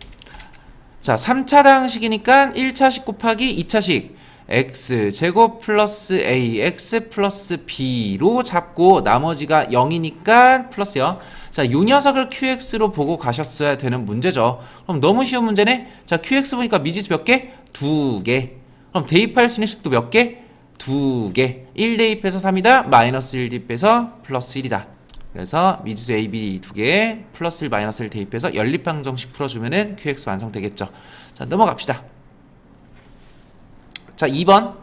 자, 3차 다항식이니까 1차식 곱하기 2차식 x제곱 플러스 a, x 플러스 b로 잡고 나머지가 0이니까 플러스 0. 자, 요 녀석을 qx로 보고 가셨어야 되는 문제죠. 그럼 너무 쉬운 문제네? 자, qx 보니까 미지수 몇 개? 2개. 그럼 대입할 수 있는 식도 몇 개? 2개. 1 대입해서 3이다. 마이너스 1 대입해서 플러스 1이다. 그래서 미지수 a, b 2개 플러스 1, 마이너스 1 대입해서 연립방정식 풀어주면은 qx 완성되겠죠. 자, 넘어갑시다. 자, 2번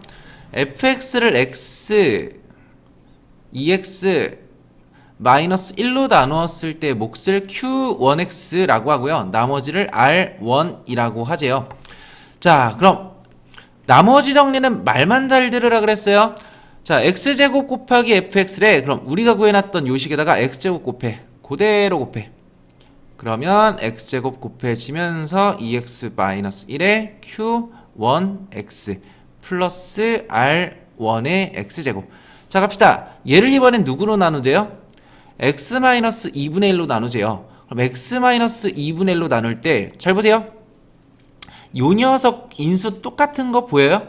fx를 x, 2x 마이너스 1로 나누었을 때 몫을 q1x라고 하고요. 나머지를 r1이라고 하재요. 자, 그럼 나머지 정리는 말만 잘 들으라 그랬어요. 자, x제곱 곱하기 fx래. 그럼 우리가 구해놨던 요식에다가 x제곱 곱해. 그대로 곱해. 그러면 x제곱 곱해지면서 2x 마이너스 1에 q1x 플러스 r1의 x제곱. 자, 갑시다. 얘를 이번엔 누구로 나누재요? x 마이너스 2분의 1로 나누재요. 그럼 x 마이너스 2분의 1로 나눌 때 잘 보세요. 요 녀석 인수 똑같은 거 보여요?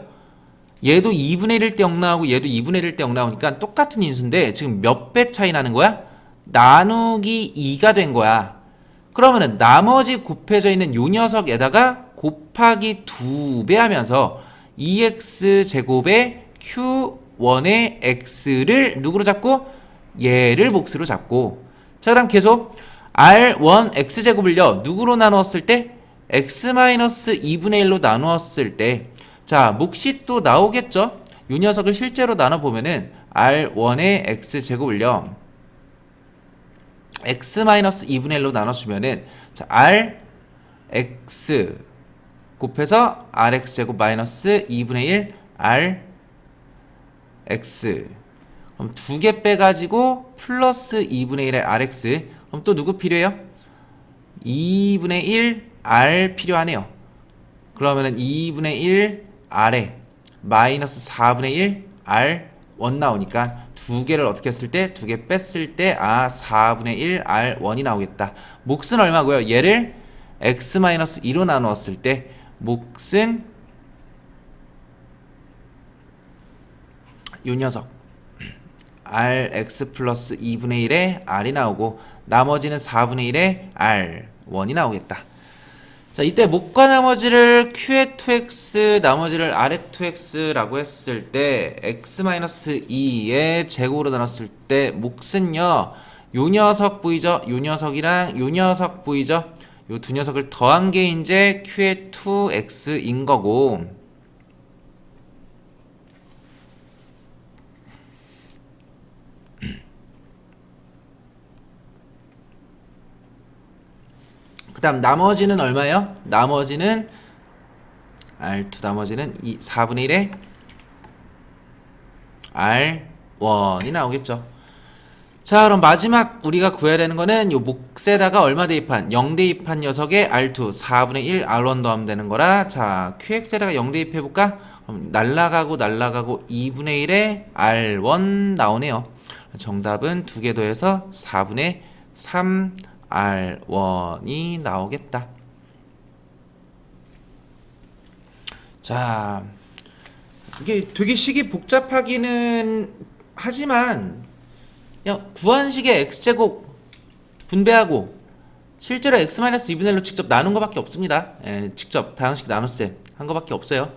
얘도 2분의 1일 때 0 나오고 얘도 2분의 1일 때 0 나오니까 똑같은 인수인데 지금 몇 배 차이 나는 거야? 나누기 2가 된 거야. 그러면은 나머지 곱해져 있는 요 녀석에다가 곱하기 2배 하면서 2x 제곱에 q1의 x를 누구로 잡고? 얘를 몫으로 잡고. 자, 그다음 계속 r1 x제곱을요 누구로 나누었을 때? x-2분의 1로 나누었을 때, 자, 몫이 또 나오겠죠? 이 녀석을 실제로 나눠보면은 r1의 x제곱을요 x-2분의 1로 나눠주면은, 자, rx 곱해서 rx제곱 마이너스 2분의 1 rx. 그럼 두 개 빼가지고 플러스 2분의 1의 rx. 그럼 또 누구 필요해요? 2분의 1 r 필요하네요. 그러면은 2분의 1 r에 마이너스 4분의 1 r1 나오니까 두 개를 어떻게 했을 때? 두 개 뺐을 때 4분의 1 r1이 나오겠다. 몫은 얼마고요? 얘를 x-2로 나누었을 때 몫은 요 녀석 rx 플러스 2분의 1에 r이 나오고 나머지는 4분의 1에 r1이 나오겠다. 자, 이때 몫과 나머지를 q의 2x 나머지를 r의 2x라고 했을 때 x-2의 제곱으로 나눴을 때 몫은요 요 녀석 보이죠? 요 녀석이랑 요 녀석 보이죠? 요 두 녀석을 더한 게 이제 q의 2x인 거고, 그 다음 나머지는 얼마예요? 나머지는 R2 나머지는 4분의 1에 R1이 나오겠죠. 자, 그럼 마지막 우리가 구해야 되는 거는 요 몫에다가 얼마 대입한? 0 대입한 녀석의 R2 4분의 1 R1 더하면 되는 거라. 자, QX에다가 0 대입해볼까? 그럼 날라가고 2분의 1에 R1 나오네요. 정답은 두 개 더해서 4분의 3 R1이 나오겠다. 자, 이게 되게 식이 복잡하기는 하지만 그냥 구한식의 x제곱 분배하고 실제로 x-2분의 1로 직접 나눈 거밖에 없습니다. 직접 다항식 나눗셈 한 거밖에 없어요.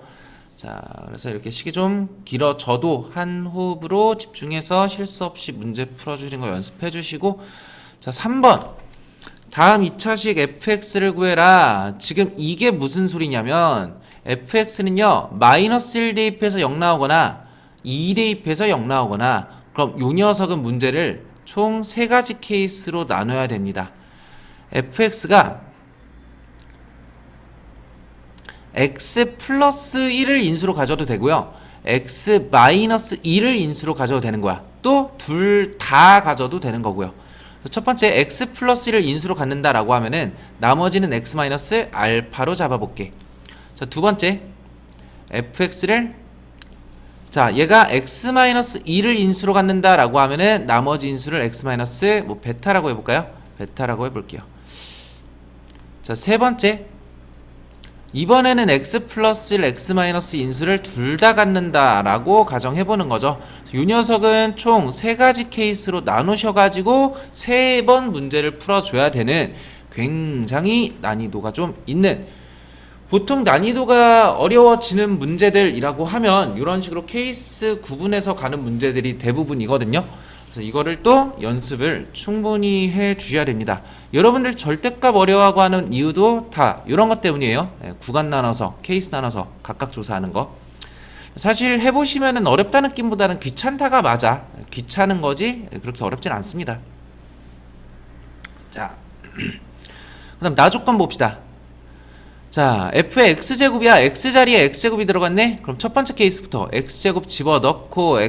자, 그래서 이렇게 식이 좀 길어져도 한 호흡으로 집중해서 실수 없이 문제 풀어주는 거 연습해 주시고, 자, 3번 다음 2차식 fx를 구해라. 지금 이게 무슨 소리냐면 fx는요 마이너스 1 대입해서 0 나오거나 2 대입해서 0 나오거나, 그럼 요 녀석은 문제를 총 3가지 케이스로 나눠야 됩니다. fx가 x 플러스 1을 인수로 가져도 되고요. x 마이너스 2를 인수로 가져도 되는 거야. 또 둘 다 가져도 되는 거고요. 첫 번째 x 플러스 1을 인수로 갖는다라고 하면은 나머지는 x 마이너스 알파로 잡아볼게. 자, 두 번째 fx를 자 얘가 x 마이너스 2를 인수로 갖는다라고 하면은 나머지 인수를 x 마이너스 뭐 베타라고 해볼까요? 베타라고 해볼게요. 자, 세 번째 이번에는 x 플러스 1, x 마이너스 인수를 둘 다 갖는다라고 가정해보는 거죠. 이 녀석은 총 3가지 케이스로 나누셔가지고 3번 문제를 풀어줘야 되는 굉장히 난이도가 좀 있는, 보통 난이도가 어려워지는 문제들이라고 하면 이런 식으로 케이스 구분해서 가는 문제들이 대부분이거든요. 그래서 이거를 또 연습을 충분히 해 주셔야 됩니다. 여러분들 절대값 어려워하고 하는 이유도 다 이런 것 때문이에요. 구간 나눠서 케이스 나눠서 각각 조사하는 거. 사실 해보시면은 어렵다는 느낌보다는 귀찮다가 맞아. 귀찮은 거지 그렇게 어렵진 않습니다. 자, 그 다음 나 조건 봅시다. 자, f의 x제곱이야. x자리에 x제곱이 들어갔네. 그럼 첫 번째 케이스부터 x제곱 집어넣고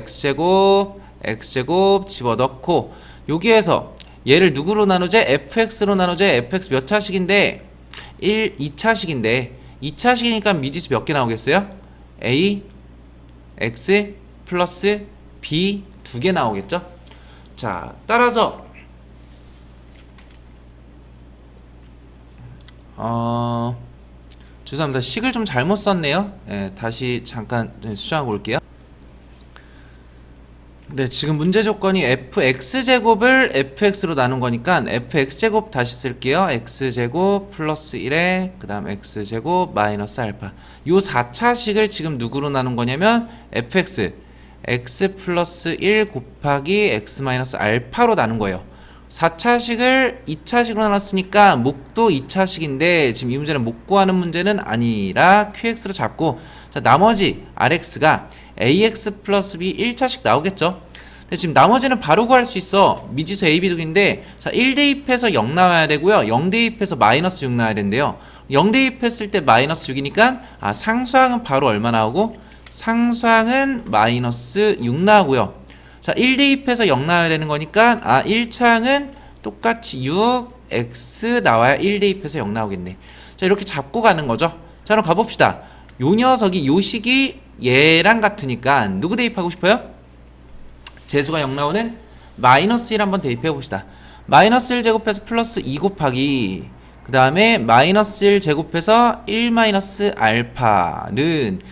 x제곱 집어넣고, 여기에서 얘를 누구로 나누제? fx로 나누제. fx 몇 차식인데 2차식인데 2차식이니까 미지수 몇 개 나오겠어요? a x 플러스 b 2개 나오겠죠? 자, 따라서 죄송합니다. 식을 좀 잘못 썼네요. 다시 잠깐 수정하고 올게요. 네, 지금 문제 조건이 fx제곱을 fx로 나눈 거니까 fx제곱 다시 쓸게요. x제곱 플러스 1에 그 다음 x제곱 마이너스 알파. 요 4차식을 지금 누구로 나눈 거냐면 fx x 플러스 1 곱하기 x 마이너스 알파로 나눈 거예요. 4차식을 2차식으로 나눴으니까 목도 2차식인데 지금 이 문제는 목 구하는 문제는 아니라 qx로 잡고, 자, 나머지 rx가 ax 플러스 b 1차식 나오겠죠. 근데 지금 나머지는 바로 구할 수 있어. 미지수 a, b 등인데, 자, 1 대입해서 0 나와야 되고요. 0 대입해서 마이너스 6 나와야 된대요. 0 대입했을 때 마이너스 6이니까 상수항은 바로 얼마 나오고, 상수항은 마이너스 6 나오고요. 자, 1 대입해서 0 나와야 되는 거니까 1차항은 똑같이 6x 나와야 1 대입해서 0 나오겠네. 자, 이렇게 잡고 가는 거죠. 자, 그럼 가봅시다. 요 녀석이 요 식이 얘랑 같으니까 누구 대입하고 싶어요? 재수가 0 나오는 마이너스 1 한번 대입해 봅시다. 마이너스 1 제곱해서 플러스 2 곱하기 그 다음에 마이너스 1 제곱해서 1 마이너스 알파는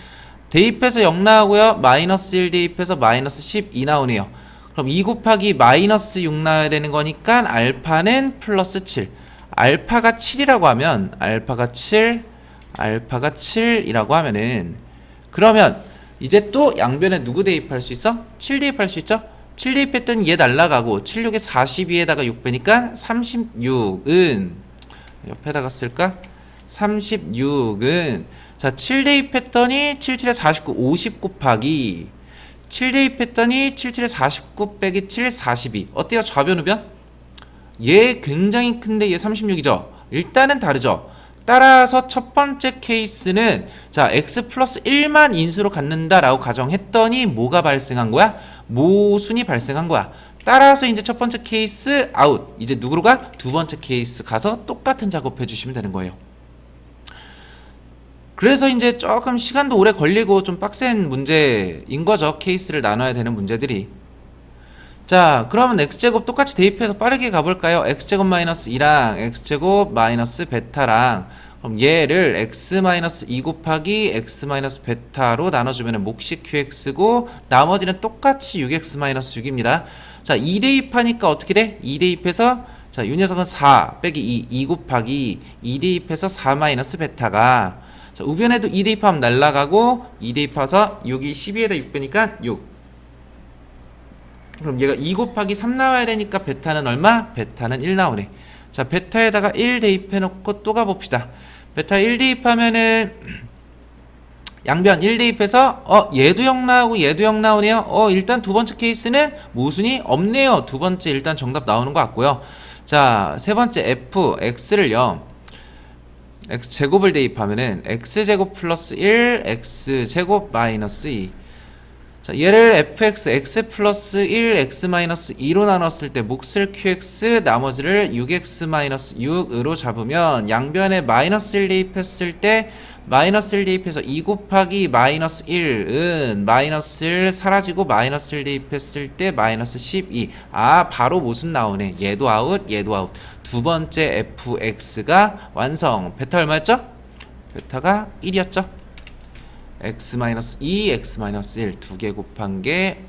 대입해서 0 나오고요. 마이너스 1 대입해서 마이너스 12 나오네요. 그럼 2 곱하기 마이너스 6 나와야 되는 거니까 알파는 플러스 7. 알파가 7이라고 하면 알파가 7이라고 하면은, 그러면 이제 또 양변에 누구 대입할 수 있어? 7 대입할 수 있죠? 7 대입했더니 얘 날라가고 7, 6에 42에다가 6 빼니까 36은 옆에다가 쓸까? 36은 자, 7 대입했더니 7, 7에 49, 50 곱하기 7 대입했더니 7, 7에 49 빼기 7, 42. 어때요? 좌변 우변? 얘 굉장히 큰데 얘 36이죠? 일단은 다르죠? 따라서 첫 번째 케이스는 자, x 플러스 1만 인수로 갖는다라고 가정했더니 뭐가 발생한 거야? 모순이 발생한 거야. 따라서 이제 첫 번째 케이스 아웃. 이제 누구로 가? 두 번째 케이스 가서 똑같은 작업 해주시면 되는 거예요. 그래서 이제 조금 시간도 오래 걸리고 좀 빡센 문제인 거죠. 케이스를 나눠야 되는 문제들이. 자, 그러면 x제곱 똑같이 대입해서 빠르게 가볼까요? x제곱 마이너스 2랑 x제곱 마이너스 베타랑, 그럼 얘를 x 마이너스 2 곱하기 x 마이너스 베타로 나눠주면 몫이 qx고 나머지는 똑같이 6x 마이너스 6입니다. 자, 2 대입하니까 어떻게 돼? 2 대입해서 자, 이 녀석은 4 빼기 2 곱하기 2 대입해서 4 마이너스 베타가, 자, 우변에도 2 대입하면 날라가고 2 대입해서 6이 12에다 6 빼니까 6. 그럼 얘가 2 곱하기 3 나와야 되니까 베타는 얼마? 베타는 1 나오네. 자, 베타에다가 1 대입해 놓고 또 가봅시다. 베타 1 대입하면은 양변 1 대입해서 얘도 0 나오고 얘도 0 나오네요. 일단 두 번째 케이스는 모순이 없네요. 두 번째 일단 정답 나오는 것 같고요. 자, 세 번째 f x를요. x제곱을 대입하면은 x제곱 플러스 1 x제곱 마이너스 2. 자, 얘를 fx x 플러스 1 x 마이너스 2로 나눴을 때 몫을 qx 나머지를 6x 마이너스 6으로 잡으면 양변에 마이너스 1 대입했을 때 마이너스 1 대입해서 2 곱하기 마이너스 1은 마이너스 1 사라지고 마이너스 1 대입했을 때 마이너스 12. 바로 모순 나오네. 얘도 아웃 얘도 아웃. 두 번째 fx가 완성. 베타 얼마였죠? 베타가 1이었죠. x-2, x-1 두 개 곱한 게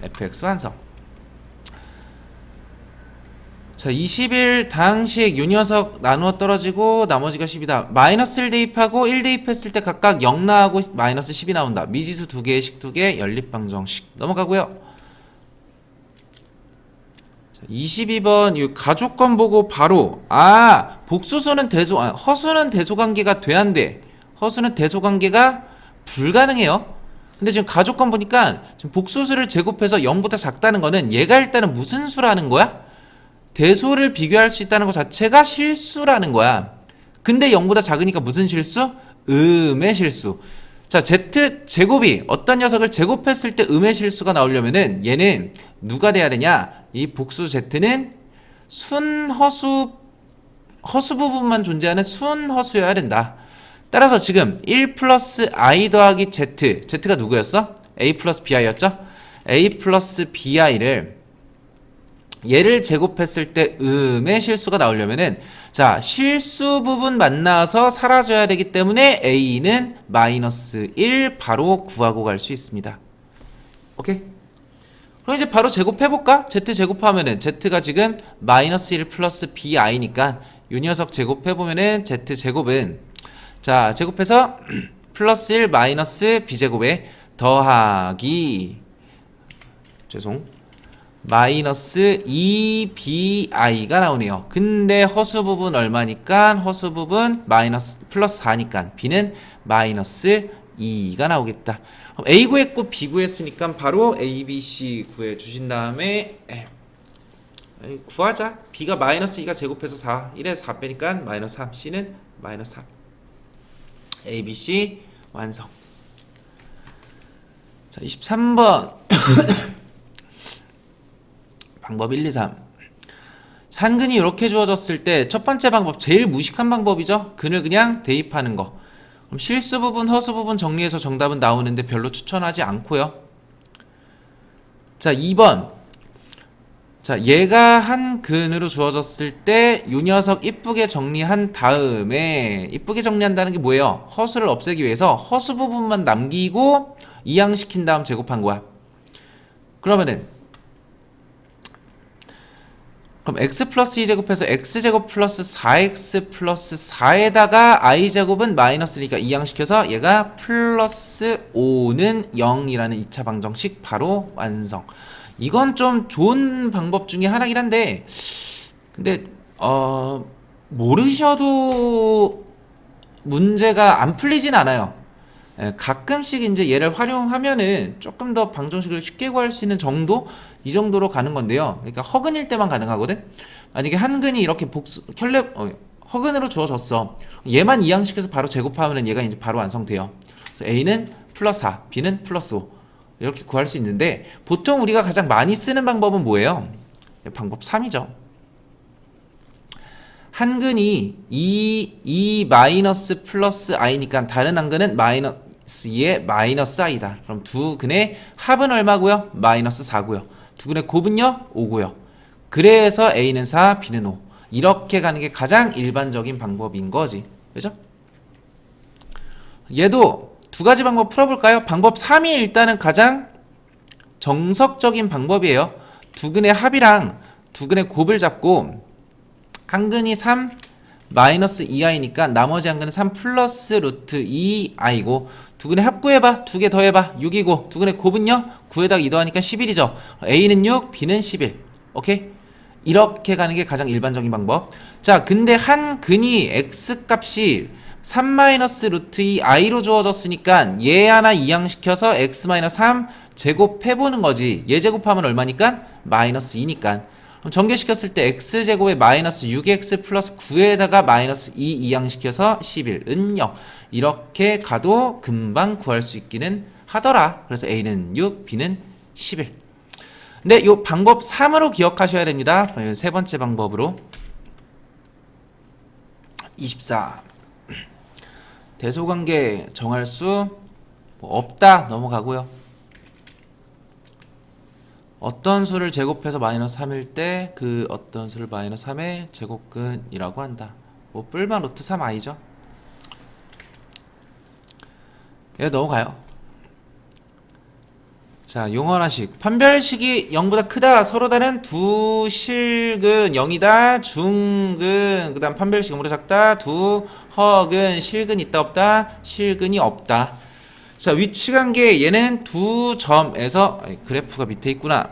fx 완성. 자, 20일 당식 요 녀석 나누어 떨어지고 나머지가 10이다. 마이너스 1 대입하고 1 대입했을 때 각각 0 나오고 마이너스 10이 나온다. 미지수 두 개, 식 두 개, 연립방정식 넘어가고요. 자, 22번 이 가족권 보고 바로 복수수는 허수는 대소관계가 돼 안 돼? 허수는 대소관계가 불가능해요. 근데 지금 가족권 보니까 지금 복수수를 제곱해서 0보다 작다는 거는 얘가 일단은 무슨 수라는 거야? 대소를 비교할 수 있다는 것 자체가 실수라는 거야. 근데 0보다 작으니까 무슨 실수? 음의 실수. 자, z 제곱이 어떤 녀석을 제곱했을 때 음의 실수가 나오려면은 얘는 누가 돼야 되냐? 이 복수 z는 순허수 부분만 존재하는 순허수여야 된다. 따라서 지금 1 플러스 i 더하기 z가 누구였어? a 플러스 bi였죠? a 플러스 bi를 얘를 제곱했을 때 음의 실수가 나오려면은 자, 실수 부분 만나서 사라져야 되기 때문에 a는 마이너스 1 바로 구하고 갈 수 있습니다. 오케이? 그럼 이제 바로 제곱해볼까? z 제곱하면은 z가 지금 마이너스 1 플러스 bi니까 요 녀석 제곱해보면은 z 제곱은 자, 제곱해서 플러스 1 마이너스 b제곱에 더하기 마이너스 2bi가 나오네요. 근데 허수 부분 얼마니까? 허수 부분 마이너스 플러스 4니까 b는 마이너스 2가 나오겠다. 그럼 a 구했고 b 구했으니까 바로 a, b, c 구해 주신 다음에 구하자. b가 마이너스 2가 제곱해서 4 1에서 4 빼니까 마이너스 3 c는 마이너스 3. A, B, C 완성. 자, 23번 방법 1, 2, 3. 한근이 이렇게 주어졌을 때 첫 번째 방법 제일 무식한 방법이죠. 근을 그냥 대입하는 거. 그럼 실수 부분, 허수 부분 정리해서 정답은 나오는데 별로 추천하지 않고요. 자, 2번. 자, 얘가 한 근으로 주어졌을 때 요 녀석 이쁘게 정리한 다음에 이쁘게 정리한다는 게 뭐예요? 허수를 없애기 위해서 허수 부분만 남기고 이항시킨 다음 제곱한 거야. 그러면은 그럼 x 플러스 2제곱해서 x제곱 플러스 4x 플러스 4에다가 i제곱은 마이너스니까 이항시켜서 얘가 플러스 5는 0이라는 2차 방정식 바로 완성. 이건 좀 좋은 방법 중에 하나긴 한데 근데 모르셔도 문제가 안 풀리진 않아요. 가끔씩 이제 얘를 활용하면은 조금 더 방정식을 쉽게 구할 수 있는 정도? 이 정도로 가는 건데요. 그러니까 허근일 때만 가능하거든. 만약에 한근이 이렇게 허근으로 주어졌어. 얘만 이항시켜서 바로 제곱하면은 얘가 이제 바로 완성돼요. 그래서 a는 플러스 4, b는 플러스 5 이렇게 구할 수 있는데 보통 우리가 가장 많이 쓰는 방법은 뭐예요? 방법 3이죠. 한근이 2 마이너스 플러스 i니까 다른 한근은 마이너스 2의 마이너스 i다. 그럼 두 근의 합은 얼마고요? 마이너스 4고요. 두 근의 곱은요? 5고요. 그래서 a는 4, b는 5. 이렇게 가는 게 가장 일반적인 방법인 거지. 그죠? 얘도 두 가지 방법 풀어볼까요? 방법 3이 일단은 가장 정석적인 방법이에요. 두 근의 합이랑 두 근의 곱을 잡고 한 근이 3 마이너스 2i니까 나머지 한 근은 3 플러스 루트 2i고 두 근의 합 구해봐. 두 개 더해봐. 6이고 두 근의 곱은요? 9에다가 2 더하니까 11이죠. a는 6, b는 11. 오케이? 이렇게 가는 게 가장 일반적인 방법. 자, 근데 한 근이 x 값이 3-루트 2 i로 주어졌으니까 얘 하나 이항시켜서 x-3 제곱해보는 거지. 얘 제곱하면 얼마니까? 마이너스 2니까. 그럼 전개시켰을 때 x제곱에 마이너스 6x 플러스 9에다가 마이너스 2 이항시켜서 11은 0. 이렇게 가도 금방 구할 수 있기는 하더라. 그래서 a는 6, b는 11. 근데 이 방법 3으로 기억하셔야 됩니다. 세 번째 방법으로 24. 대소관계 정할 수 없다 넘어가고요. 어떤 수를 제곱해서 마이너스 3일 때 그 어떤 수를 마이너스 3의 제곱근이라고 한다. 뭐 뿔만 루트 3i죠. 얘 넘어가요. 자, 용언하식. 판별식이 0보다 크다. 서로 다른 두 실근 0이다. 중근. 그 다음 판별식 0보다 작다. 두 허근. 실근 있다 없다. 실근이 없다. 자, 위치관계. 얘는 두 점에서 그래프가 밑에 있구나.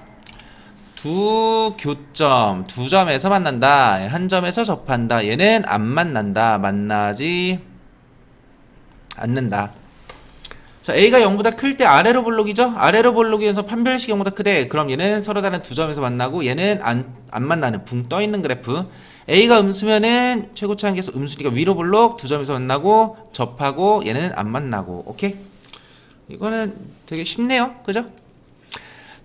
두 교점. 두 점에서 만난다. 한 점에서 접한다. 얘는 안 만난다. 만나지 않는다. 자, A가 0보다 클 때 아래로 볼록이죠? 아래로 볼록이어서 판별식 0보다 크대. 그럼 얘는 서로 다른 두 점에서 만나고 얘는 안 만나는 붕 떠있는 그래프. A가 음수면은 최고차항계에서 음수니까 위로 볼록 두 점에서 만나고 접하고 얘는 안 만나고. 오케이? 이거는 되게 쉽네요. 그죠?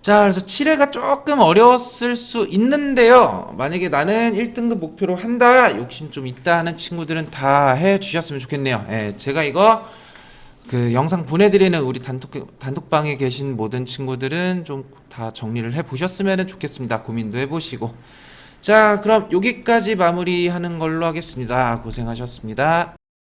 자, 그래서 7회가 조금 어려웠을 수 있는데요. 만약에 나는 1등급 목표로 한다. 욕심 좀 있다 하는 친구들은 다 해주셨으면 좋겠네요. 예, 제가 이거 그 영상 보내드리는 우리 단톡방에 계신 모든 친구들은 좀 다 정리를 해보셨으면 좋겠습니다. 고민도 해보시고. 자, 그럼 여기까지 마무리하는 걸로 하겠습니다. 고생하셨습니다.